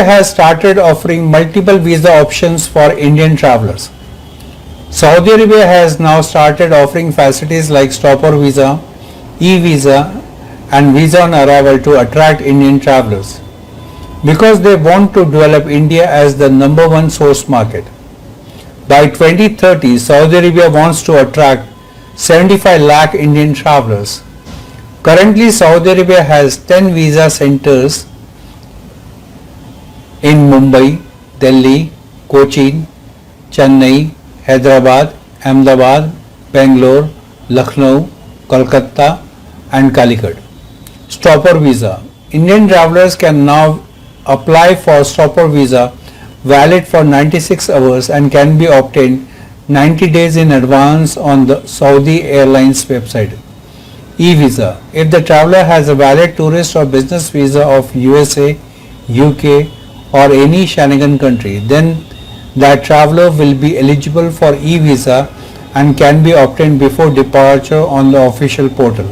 has started offering multiple visa options for Indian travelers. Saudi Arabia has now started offering facilities like stopper visa, e-visa and visa on arrival to attract Indian travelers because they want to develop India as the number one source market. By 2030, Saudi Arabia wants to attract 75 lakh Indian travelers. Currently, Saudi Arabia has 10 visa centers in Mumbai, Delhi, Cochin, Chennai, Hyderabad, Ahmedabad, Bangalore, Lucknow, Kolkata and Calicut. Stopper visa. Indian travelers can now apply for stopper visa valid for 96 hours and can be obtained 90 days in advance on the Saudi Airlines website. E-visa. If the traveler has a valid tourist or business visa of USA, UK or any Schengen country, then that traveler will be eligible for e-visa and can be obtained before departure on the official portal.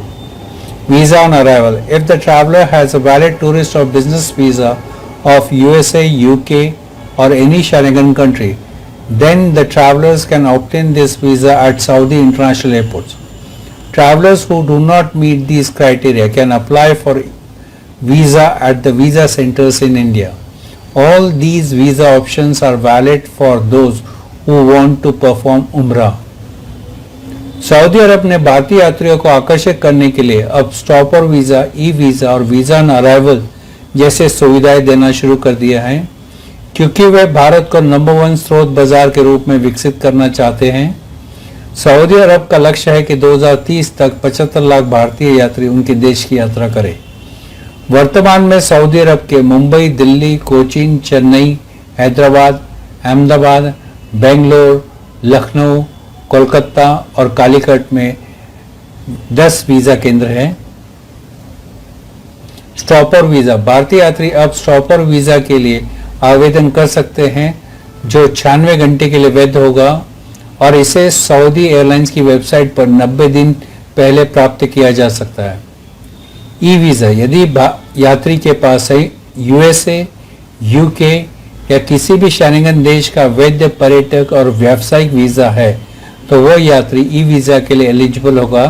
Visa on arrival. If the traveler has a valid tourist or business visa of USA, UK or any Schengen country, then the travelers can obtain this visa at Saudi international airports. Travelers who do not meet these criteria can apply for visa at the visa centers in India. All these visa options are valid for those who want to perform Umrah. Saudi Arab ने भारतीय यात्रियों को आकर्षित करने के लिए अब stopover visa, e visa और वीज़ा ऑन अराइवल जैसे सुविधाएं देना शुरू कर दिया है क्योंकि वे भारत को नंबर वन स्रोत बाजार के रूप में विकसित करना चाहते हैं। सऊदी अरब का लक्ष्य है कि 2030 तक 75 लाख भारतीय यात्री उनके देश की यात्रा करें। वर्तमान में सऊदी अरब के मुंबई, दिल्ली, कोचीन, चेन्नई, हैदराबाद, अहमदाबाद, बेंगलोर, लखनऊ, कोलकाता और कालीकट में 10 वीज़ा केंद्र हैं। Stopper visa. भारतीय यात्री अब स्टॉपर वीज़ा के लिए आवेदन कर सकते हैं जो 96 घंटे के लिए वैध होगा और इसे सऊदी एयरलाइंस की वेबसाइट पर 90 दिन पहले प्राप्त किया जा सकता है। E visa. यदि यात्री के पास यूएसए, यूके या किसी भी शेंगन देश का वैध पर्यटक और व्यावसायिक वीज़ा है तो वह यात्री ई वीज़ा के लिए एलिजिबल होगा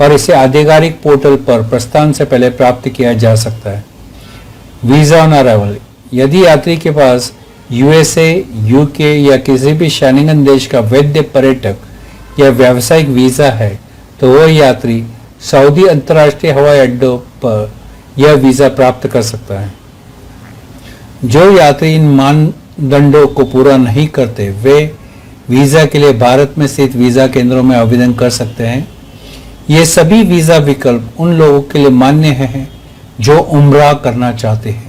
और इसे आधिकारिक पोर्टल पर प्रस्थान से पहले प्राप्त किया जा सकता है। Visa on arrival. यदि यात्री के पास यूएसए, यूके या किसी भी शेंगन देश का वैध पर्यटक या व्यावसायिक वीज़ा है तो वह यात्री सऊदी अंतर्राष्ट्रीय हवाई अड्डों पर यह वीज़ा प्राप्त कर सकता है। जो यात्री इन मानदंडों को पूरा नहीं करते वे वीज़ा के लिए भारत में स्थित वीज़ा केंद्रों में आवेदन कर सकते हैं। ये सभी वीज़ा विकल्प उन लोगों के लिए मान्य हैं जो उम्रा करना चाहते हैं।